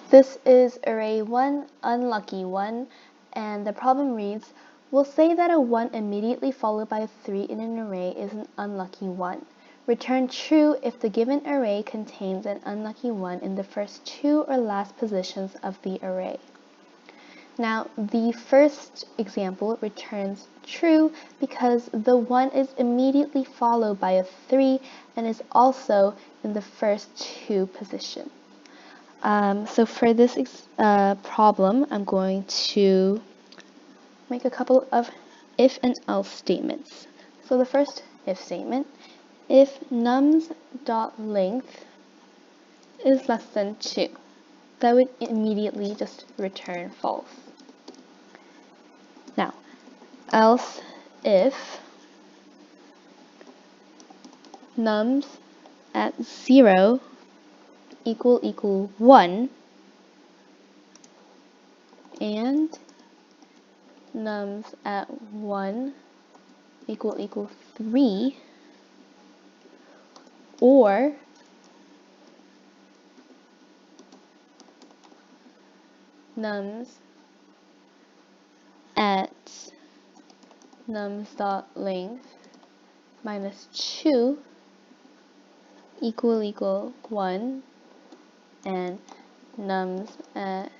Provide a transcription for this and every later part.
This is array 1, unlucky 1, and the problem reads, we'll say that a 1 immediately followed by a 3 in an array is an unlucky 1. Return true if the given array contains an unlucky 1 in the first 2 or last positions of the array. Now, the first example returns true because the 1 is immediately followed by a 3 and is also in the first 2 positions. So for this problem, I'm going to make a couple of if and else statements. So the first if statement, if nums.length is less than 2, that would immediately just return false. Now, else if nums at 0 equal 1 and nums at 1 equal 3, or nums at nums.length minus 2 equal 1 and nums at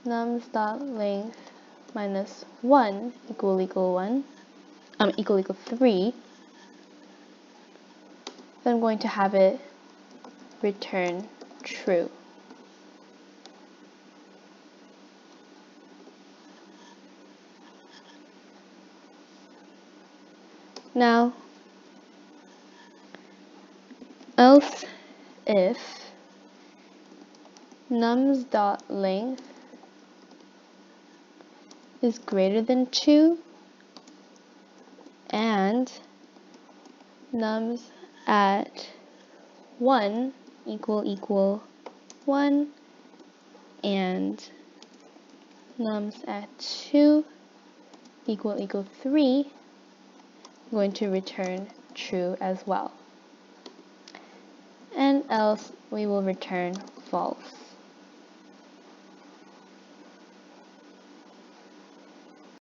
nums.length minus 1 equal 3, then I'm going to have it return true. Now, else if nums.length is greater than 2 and nums at 1 equal 1 and nums at 2 equal 3, I'm going to return true as well. And else we will return false.